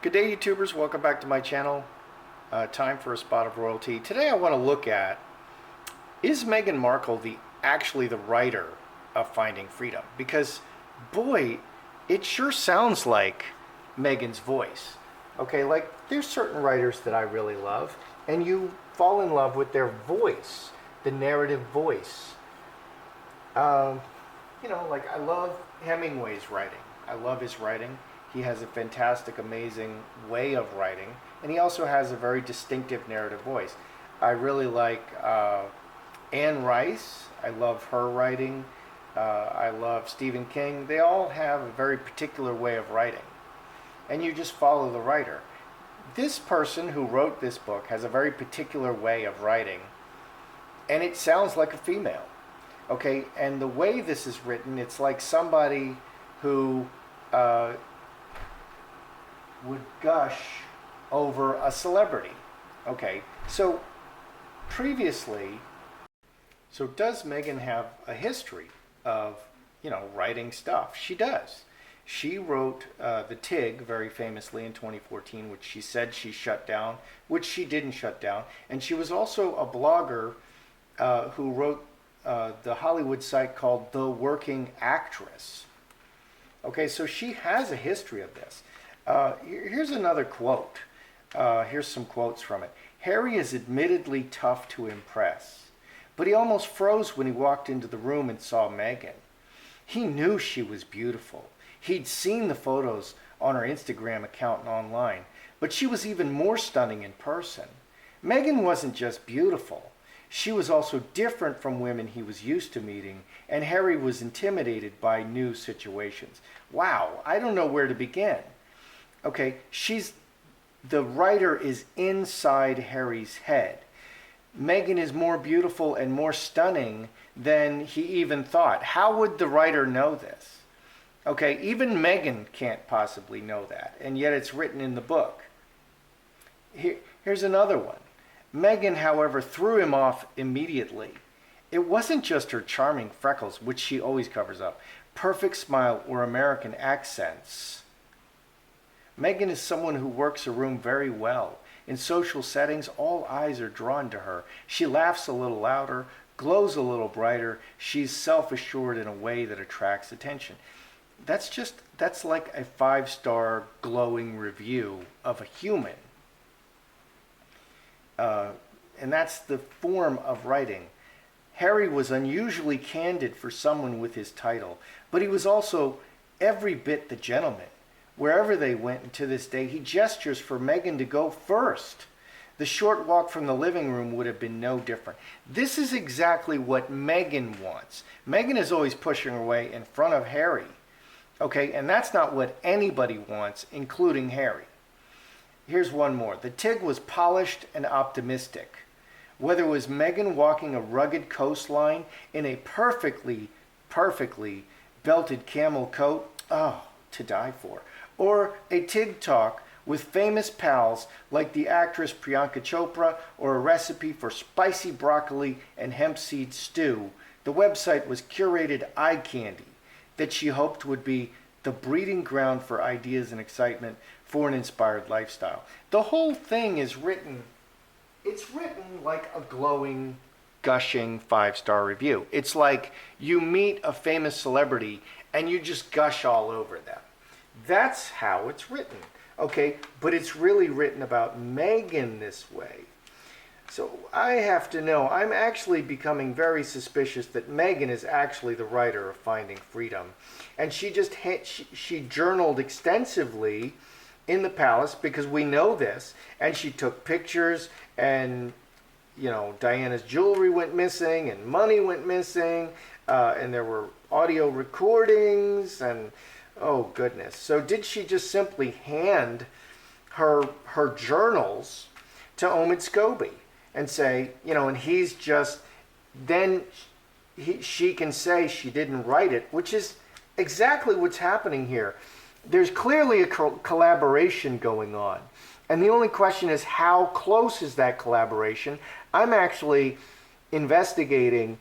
Good day, YouTubers. Welcome back to my channel. Time for a spot of royalty. Today I want to look at, is Meghan Markle actually the writer of Finding Freedom? Because, boy, it sure sounds like Meghan's voice. Okay, like there's certain writers that I really love, and you fall in love with their voice, the narrative voice. Like I love Hemingway's writing. I love his writing. He has a fantastic, amazing way of writing, and he also has a very distinctive narrative voice. I really like Anne Rice. I love her writing. I love Stephen King. They all have a very particular way of writing, and you just follow the writer. This person who wrote this book has a very particular way of writing, and it sounds like a female. Okay, and the way this is written, it's like somebody who would gush over a celebrity. Okay, so previously, does Meghan have a history of, writing stuff? She does. She wrote The Tig very famously in 2014, which she said she shut down, which she didn't shut down. And she was also a blogger who wrote the Hollywood site called The Working Actress. Okay, so she has a history of this. Here's another quote. Here's some quotes from it. Harry is admittedly tough to impress, but he almost froze when he walked into the room and saw Meghan. He knew she was beautiful. He'd seen the photos on her Instagram account and online, but she was even more stunning in person. Meghan wasn't just beautiful. She was also different from women he was used to meeting, and Harry was intimidated by new situations. Wow, I don't know where to begin. Okay, the writer is inside Harry's head. Meghan is more beautiful and more stunning than he even thought. How would the writer know this? Okay, even Meghan can't possibly know that, and yet it's written in the book. Here's another one. Meghan, however, threw him off immediately. It wasn't just her charming freckles, which she always covers up, perfect smile, or American accents. Meghan is someone who works a room very well. In social settings, all eyes are drawn to her. She laughs a little louder, glows a little brighter. She's self-assured in a way that attracts attention. That's like a 5-star glowing review of a human. And that's the form of writing. Harry was unusually candid for someone with his title, but he was also every bit the gentleman. Wherever they went, and to this day, he gestures for Meghan to go first. The short walk from the living room would have been no different. This is exactly what Meghan wants. Meghan is always pushing her way in front of Harry. Okay, and that's not what anybody wants, including Harry. Here's one more. The Tig was polished and optimistic. Whether it was Meghan walking a rugged coastline in a perfectly belted camel coat, to die for, or a Tig talk with famous pals like the actress Priyanka Chopra, or a recipe for spicy broccoli and hemp seed stew, the website was curated eye candy that she hoped would be the breeding ground for ideas and excitement for an inspired lifestyle. The whole thing is written, it's written like a glowing, gushing 5-star review. It's like you meet a famous celebrity and you just gush all over them. That's how it's written. Okay, but it's really written about Meghan this way. So I have to know, I'm actually becoming very suspicious that Meghan is actually the writer of Finding Freedom. And she journaled extensively in the palace, because we know this, and she took pictures, and Diana's jewelry went missing, and money went missing, and there were audio recordings, and oh goodness. So did she just simply hand her journals to Omid Scobie and say, and he's just, then she can say she didn't write it, which is exactly what's happening here. There's clearly a collaboration going on. And the only question is, how close is that collaboration? I'm actually investigating,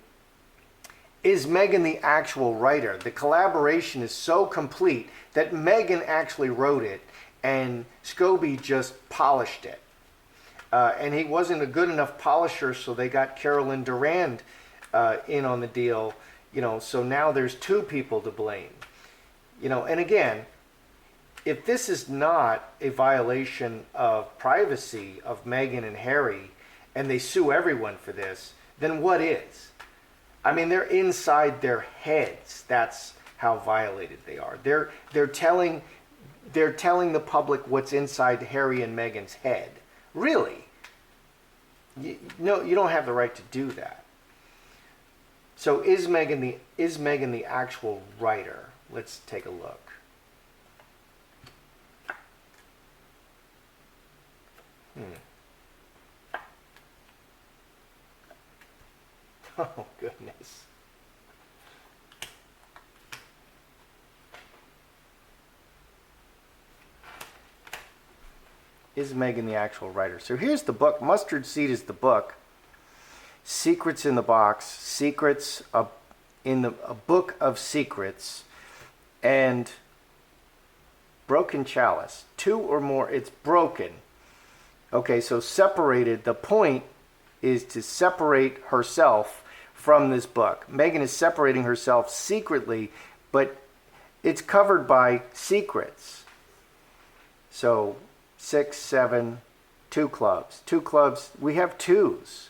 is Meghan the actual writer? The collaboration is so complete that Meghan actually wrote it, and Scobie just polished it. And he wasn't a good enough polisher, so they got Carolyn Durand in on the deal. So now there's two people to blame. And again, if this is not a violation of privacy of Meghan and Harry, and they sue everyone for this, then what is? I mean, they're inside their heads. That's how violated they are. They're telling the public what's inside Harry and Meghan's head. Really? No, you don't have the right to do that. So is Meghan the actual writer? Let's take a look. Oh, goodness. Is Meghan the actual writer? So here's the book. Mustard Seed is the book. Secrets in the Box. Secrets in a book of secrets. And Broken Chalice. Two or more. It's broken. Okay, so separated. The point is to separate herself from this book. Meghan is separating herself secretly, but it's covered by secrets. So 6, 7, 2 clubs. 2 clubs. We have twos.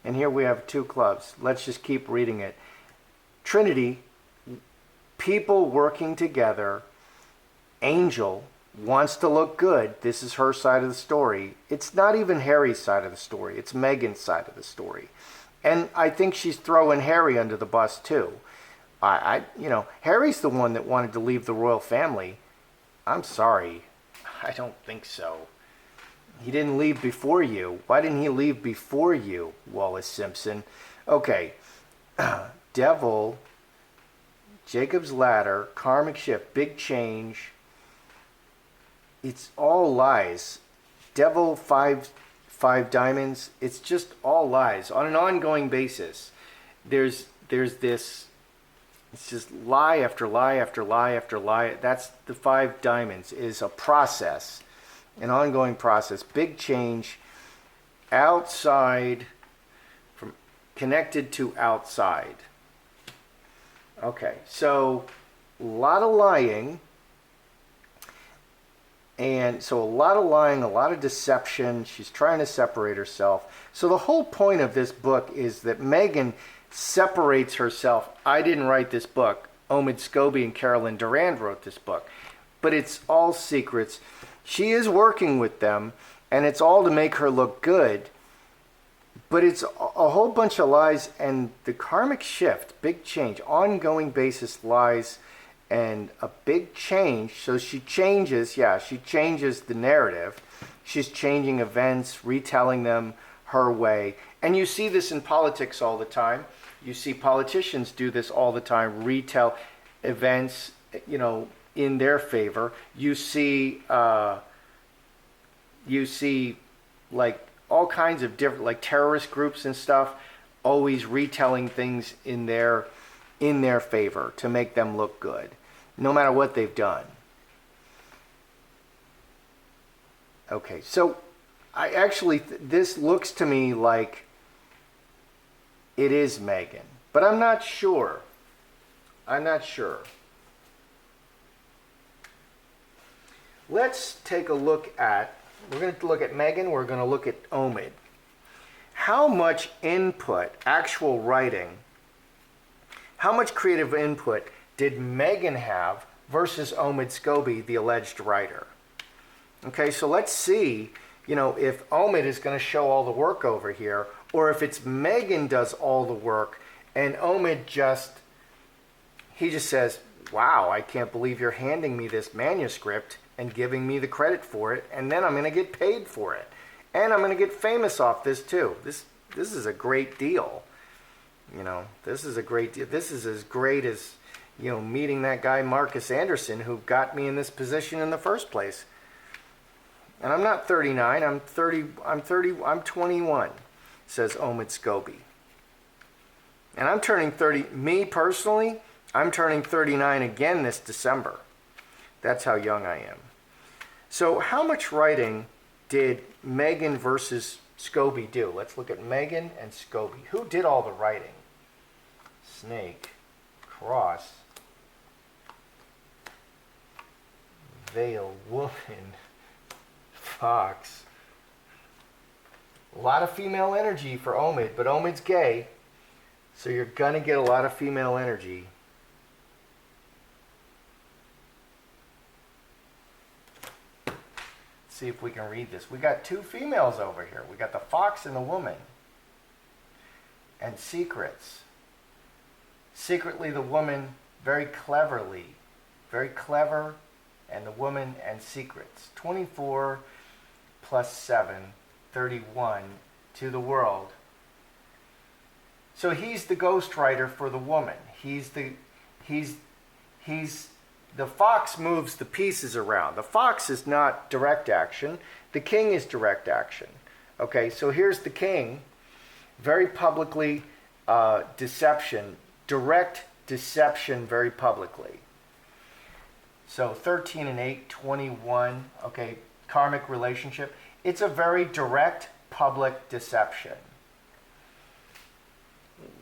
And here we have 2 clubs. Let's just keep reading it. Trinity, people working together. Angel wants to look good. This is her side of the story. It's not even Harry's side of the story. It's Meghan's side of the story. And I think she's throwing Harry under the bus too. Harry's the one that wanted to leave the royal family. I'm sorry. I don't think so. He didn't leave before you. Why didn't he leave before you, Wallace Simpson? Okay. Devil, Jacob's Ladder, Karmic Shift, Big Change. It's all lies. Devil, five diamonds. It's just all lies on an ongoing basis. There's this. It's just lie after lie after lie after lie. That's the 5 diamonds. Is a process, an ongoing process. Big change. Outside, from connected to outside. Okay, so a lot of lying. And so a lot of lying, a lot of deception. She's trying to separate herself. So the whole point of this book is that Meghan separates herself. I didn't write this book. Omid Scobie and Carolyn Durand wrote this book. But it's all secrets. She is working with them, and it's all to make her look good. But it's a whole bunch of lies, and the karmic shift, big change, ongoing basis lies, and a big change. So she changes the narrative. She's changing events, retelling them her way. And you see this in politics all the time. You see politicians do this all the time, retell events, in their favor. You see like all kinds of different, like terrorist groups and stuff, always retelling things in their favor to make them look good, no matter what they've done. Okay, so I actually, this looks to me like it is Meghan, but I'm not sure. Let's take a look at, we're going to look at Meghan, we're going to look at Omid. How much input, actual writing, how much creative input did Meghan have versus Omid Scobie, the alleged writer? Okay, so let's see, if Omid is going to show all the work over here, or if it's Meghan does all the work, and Omid just says, wow, I can't believe you're handing me this manuscript and giving me the credit for it, and then I'm going to get paid for it. And I'm going to get famous off this too. This is a great deal. This is a great deal. This is as great as, meeting that guy Marcus Anderson who got me in this position in the first place. And I'm not 39, I'm 21, says Omid Scobie. And I'm turning 30, me personally, I'm turning 39 again this December. That's how young I am. So how much writing did Meghan versus Scobie do? Let's look at Meghan and Scobie. Who did all the writing? Snake, cross, veil, woman, fox. A lot of female energy for Omid, but Omid's gay, so you're gonna get a lot of female energy. See if we can read this. We got two females over here. We got the fox and the woman. And secrets. Secretly, the woman very cleverly. Very clever. And the woman and secrets. 24 plus 7, 31 to the world. So he's the ghostwriter for the woman. The fox moves the pieces around. The fox is not direct action. The king is direct action. Okay, so here's the king. Very publicly, deception. Direct deception very publicly. So 13 and 8, 21. Okay, karmic relationship. It's a very direct public deception.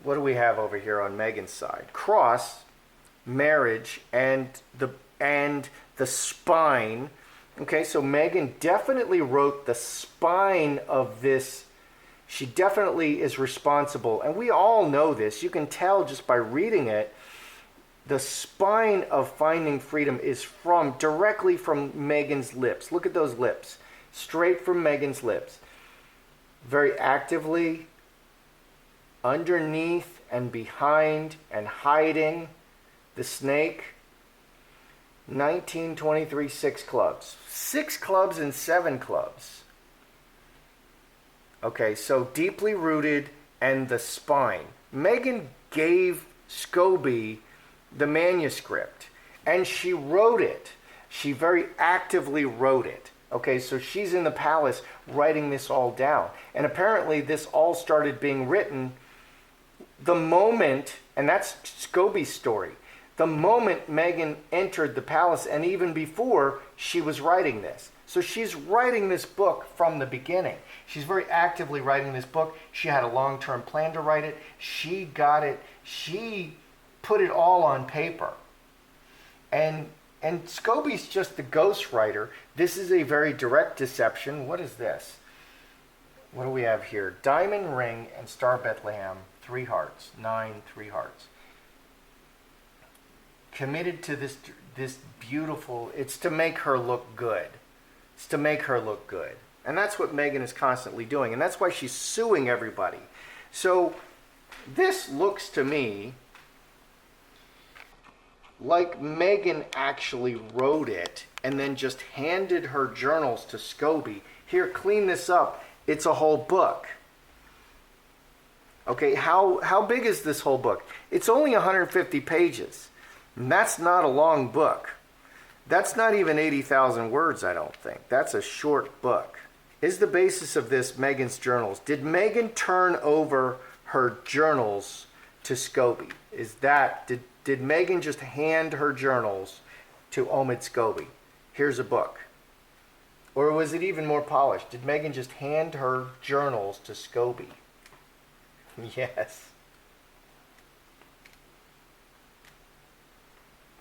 What do we have over here on Meghan's side? Cross, marriage, and the spine. Okay, so Meghan definitely wrote the spine of this. She definitely is responsible, and we all know this. You can tell just by reading it. The spine of Finding Freedom is directly from Meghan's lips. Look at those lips, straight from Meghan's lips. Very actively, underneath and behind and hiding the snake. 19, 23, 6 clubs. 6 clubs and 7 clubs. Okay, so deeply rooted and the spine. Meghan gave Scobie the manuscript and she wrote it. She very actively wrote it. Okay, so she's in the palace writing this all down. And apparently this all started being written the moment, and that's Scobie's story, the moment Meghan entered the palace, and even before she was writing this. So she's writing this book from the beginning. She's very actively writing this book. She had a long-term plan to write it. She got it. She put it all on paper. And Scobie's just the ghostwriter. This is a very direct deception. What is this? What do we have here? Diamond ring and Star Bethlehem, 3 hearts, 9, 3 hearts. Committed to this beautiful, it's to make her look good. It's to make her look good. And that's what Meghan is constantly doing. And that's why she's suing everybody. So this looks to me like Meghan actually wrote it and then just handed her journals to Scobie. Here, clean this up. It's a whole book. Okay, how big is this whole book? It's only 150 pages. And that's not a long book. That's not even 80,000 words, I don't think. That's a short book. Is the basis of this Meghan's journals? Did Meghan turn over her journals to Scobie? Did Meghan just hand her journals to Omid Scobie? Here's a book. Or was it even more polished? Did Meghan just hand her journals to Scobie? Yes.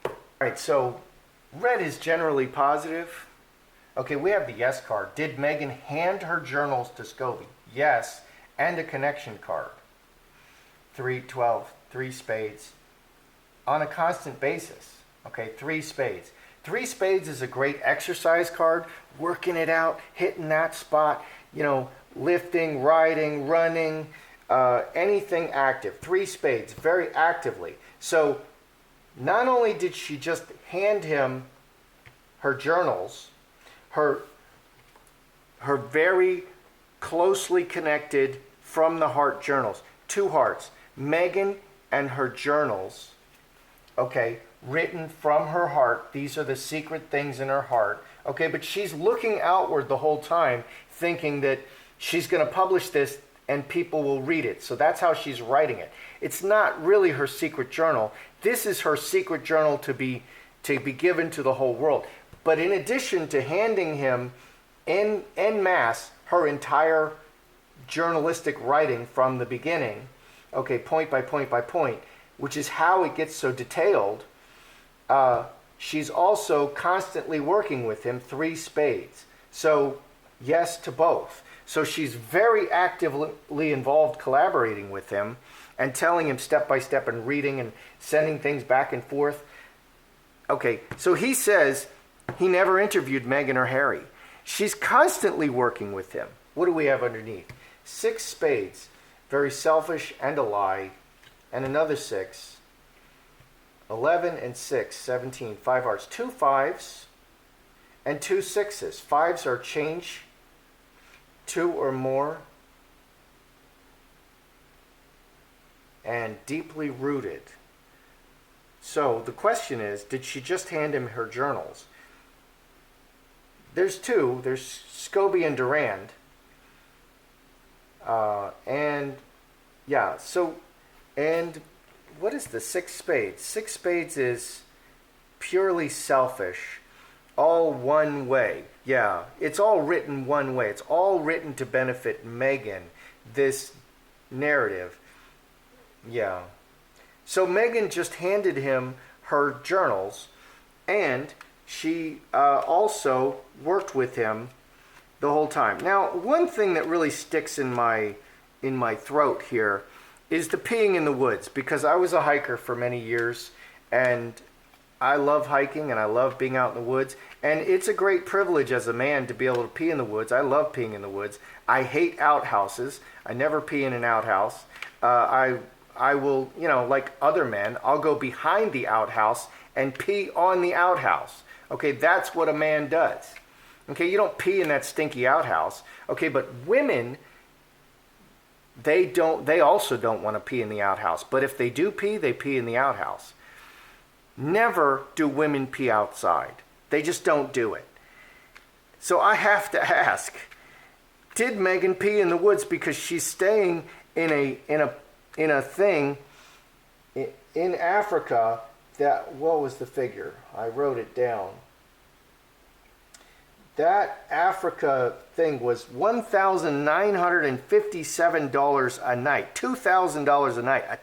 All right, so red is generally positive. Okay, we have the yes card. Did Meghan hand her journals to Scobie? Yes, and a connection card. 3, 12, 3 spades. On a constant basis. Okay, 3 spades. 3 spades is a great exercise card. Working it out, hitting that spot, lifting, riding, running, anything active. 3 spades, very actively. So not only did she just hand him her journals, her very closely connected from the heart journals. 2 hearts. Meghan and her journals, okay, written from her heart. These are the secret things in her heart. Okay, but she's looking outward the whole time, thinking that she's going to publish this and people will read it. So that's how she's writing it. It's not really her secret journal. This is her secret journal to be given to the whole world. But in addition to handing him en masse her entire journalistic writing from the beginning, okay, point by point by point, which is how it gets so detailed, she's also constantly working with him, 3 spades. So yes to both. So she's very actively involved collaborating with him and telling him step by step and reading and sending things back and forth. Okay, so he says he never interviewed Meghan or Harry. She's constantly working with him. What do we have underneath? 6 spades, very selfish and a lie, and another 6. 11 and 6, 17, 5 hearts, 2 5s and 2 6s. 5s are change, 2 or more, and deeply rooted. So the question is, did she just hand him her journals? There's 2. There's Scobie and Durand. And yeah, so, and what is the 6 spades? 6 spades is purely selfish, all one way. Yeah, it's all written one way. It's all written to benefit Meghan, this narrative. Yeah. So Meghan just handed him her journals, and she also worked with him the whole time. Now, one thing that really sticks in my throat here is the peeing in the woods, because I was a hiker for many years, and I love hiking and I love being out in the woods, and it's a great privilege as a man to be able to pee in the woods. I love peeing in the woods. I hate outhouses. I never pee in an outhouse. I will, you know, like other men, I'll go behind the outhouse and pee on the outhouse. Okay, that's what a man does. Okay, you don't pee in that stinky outhouse. Okay, but women, they also don't want to pee in the outhouse. But if they do pee, they pee in the outhouse. Never do women pee outside. They just don't do it. So I have to ask, did Meghan pee in the woods because she's staying in a thing in Africa that, what was the figure? I wrote it down. That Africa thing was $1,957 a night, $2,000 a night, a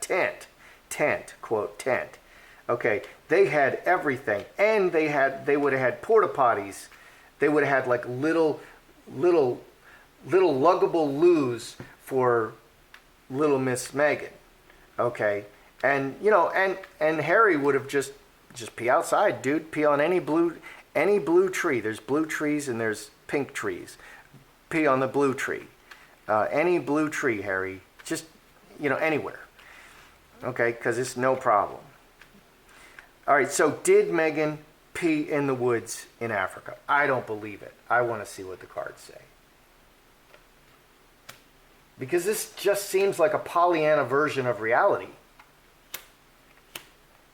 tent, quote, tent. Okay, they had everything, and they would have had porta potties. They would have had like little luggable loos for little Miss Meghan. Okay, and you know, and Harry would have just pee outside, dude. Pee on any blue tree. There's blue trees and there's pink trees. Pee on the blue tree. Any blue tree, Harry. Just, you know, anywhere. Okay, because it's no problem. All right, so did Meghan pee in the woods in Africa? I don't believe it. I want to see what the cards say. Because this just seems like a Pollyanna version of reality.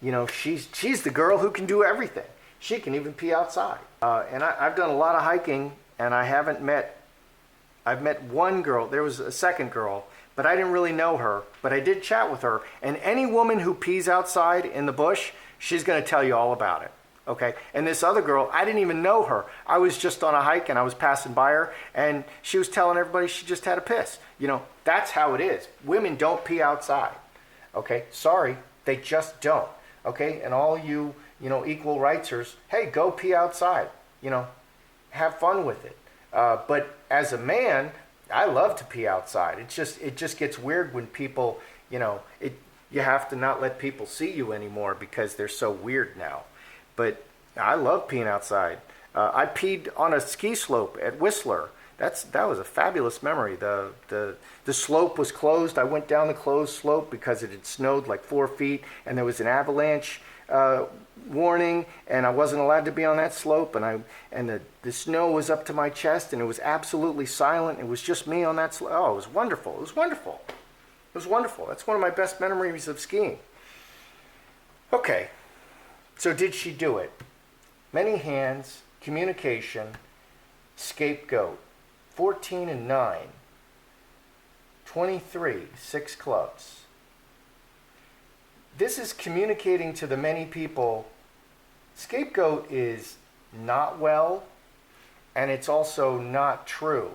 You know, she's the girl who can do everything. She can even pee outside. And I've done a lot of hiking, and I've met one girl. There was a second girl, but I didn't really know her. But I did chat with her. And any woman who pees outside in the bush, she's going to tell you all about it. Okay? And this other girl, I didn't even know her. I was just on a hike, and I was passing by her, and she was telling everybody she just had a piss. You know, that's how it is. Women don't pee outside. Okay? Sorry, they just don't. Okay? And all you know, equal rightsers, hey, go pee outside. You know, have fun with it. But as a man, I love to pee outside. It just gets weird when people, you know, you have to not let people see you anymore because they're so weird now. But I love peeing outside. I peed on a ski slope at Whistler. That was a fabulous memory. The slope was closed. I went down the closed slope because it had snowed like 4 feet, and there was an avalanche warning, and I wasn't allowed to be on that slope, and the snow was up to my chest, and it was absolutely silent. It was just me on that slope. Oh, it was wonderful. It was wonderful. It was wonderful. That's one of my best memories of skiing. Okay, so did she do it? Many hands, communication, scapegoat, 14 and 9, 23, 6 clubs. This is communicating to the many people. Scapegoat is not well, and it's also not true.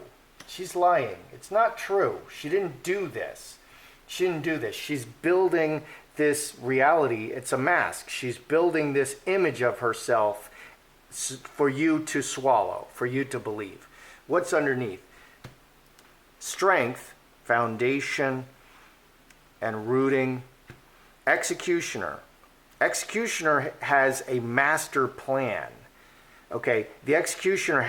She's lying. It's not true. She didn't do this. She didn't do this. She's building this reality. It's a mask. She's building this image of herself for you to swallow, for you to believe. What's underneath? Strength, foundation, and rooting. Executioner. Executioner has a master plan. Okay, the executioner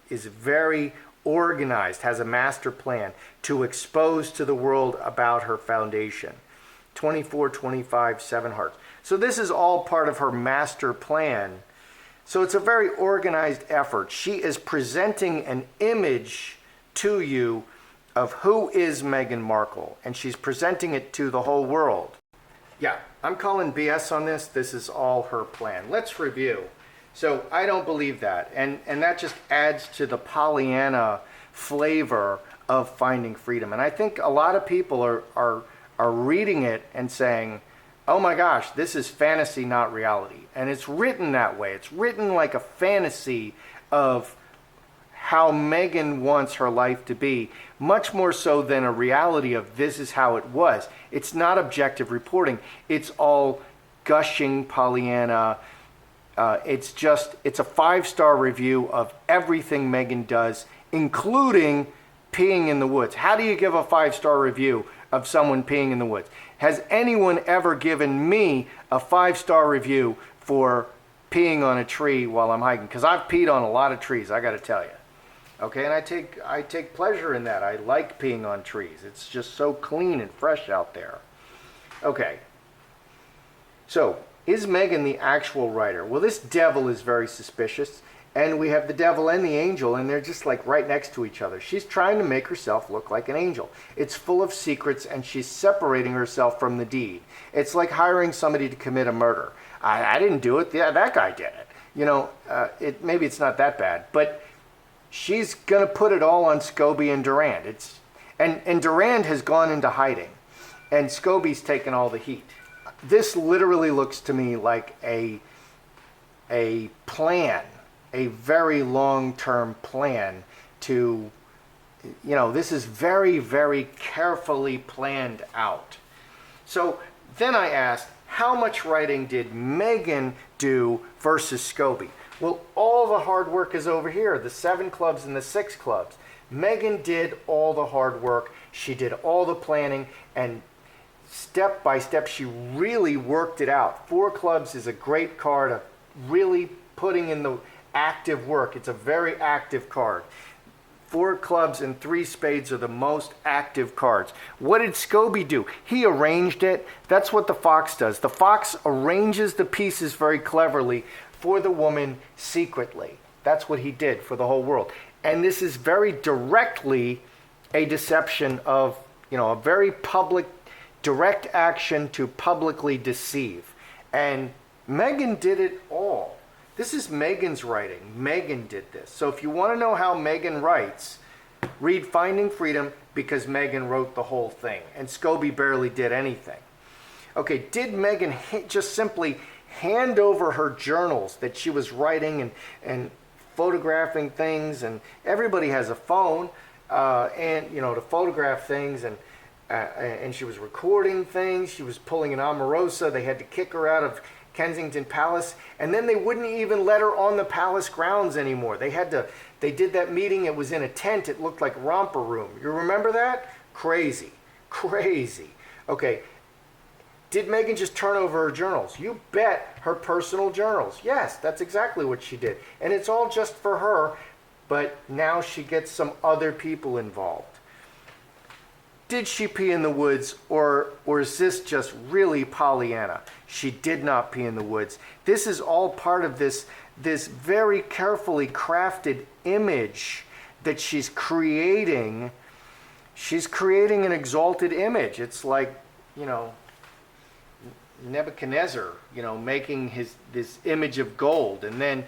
is very organized, has a master plan to expose to the world about her foundation. 24, 25, 7 hearts. So this is all part of her master plan. So it's a very organized effort. She is presenting an image to you of who is Meghan Markle, and she's presenting it to the whole world. Yeah, I'm calling BS on this. This is all her plan. Let's review. So I don't believe that. And that just adds to the Pollyanna flavor of Finding Freedom. And I think a lot of people are reading it and saying, oh my gosh, this is fantasy, not reality. And it's written that way. It's written like a fantasy of how Meghan wants her life to be, much more so than a reality of this is how it was. It's not objective reporting. It's all gushing Pollyanna. It's a 5-star review of everything Meghan does, including peeing in the woods. How do you give a 5-star review of someone peeing in the woods? Has anyone ever given me a 5-star review for peeing on a tree while I'm hiking? Because I've peed on a lot of trees, I got to tell you. Okay, and I take pleasure in that. I like peeing on trees. It's just so clean and fresh out there. Okay, so is Meghan the actual writer? Well, this devil is very suspicious, and we have the devil and the angel, and they're just like right next to each other. She's trying to make herself look like an angel. It's full of secrets, and she's separating herself from the deed. It's like hiring somebody to commit a murder. I didn't do it. Yeah, that guy did it. You know, maybe it's not that bad, but she's going to put it all on Scobie and Durand. And Durand has gone into hiding, and Scobie's taken all the heat. This literally looks to me like a plan, a very long-term plan to, this is very, very carefully planned out. So then I asked, how much writing did Meghan do versus Scobie? Well, all the hard work is over here, the 7 clubs and the 6 clubs. Meghan did all the hard work. She did all the planning, and step by step, she really worked it out. 4 clubs is a great card of really putting in the active work. It's a very active card. 4 clubs and 3 spades are the most active cards. What did Scobie do? He arranged it. That's what the fox does. The fox arranges the pieces very cleverly for the woman secretly. That's what he did for the whole world. And this is very directly a deception of, a very public, direct action to publicly deceive. And Meghan did it all. This is Meghan's writing. Meghan did this. So if you want to know how Meghan writes, read Finding Freedom, because Meghan wrote the whole thing. And Scobie barely did anything. Okay, did Meghan just simply hand over her journals that she was writing and photographing things? And everybody has a phone, to photograph things, and she was recording things. She was pulling an Omarosa. They had to kick her out of Kensington Palace, and then they wouldn't even let her on the palace grounds anymore. They did that meeting. It was in a tent. It looked like Romper Room. You remember that? Crazy. Okay. Did Meghan just turn over her journals? You bet, her personal journals. Yes, that's exactly what she did. And it's all just for her, but now she gets some other people involved. Did she pee in the woods, or is this just really Pollyanna? She did not pee in the woods. This is all part of this very carefully crafted image that she's creating. She's creating an exalted image. It's like, Nebuchadnezzar, making this image of gold, and then,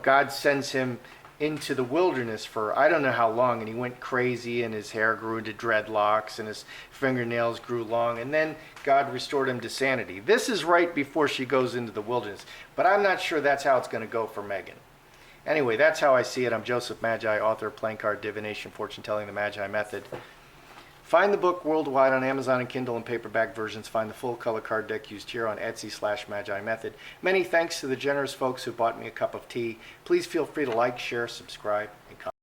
God sends him into the wilderness for I don't know how long, and he went crazy, and his hair grew into dreadlocks, and his fingernails grew long, and then God restored him to sanity. This is right before she goes into the wilderness, but I'm not sure that's how it's going to go for Meghan. Anyway, that's how I see it. I'm Joseph Magi, author of Playing Card Divination, Fortune Telling, the Magi Method. Find the book worldwide on Amazon and Kindle and paperback versions. Find the full color card deck used here on Etsy/Magi Method. Many thanks to the generous folks who bought me a cup of tea. Please feel free to like, share, subscribe, and comment.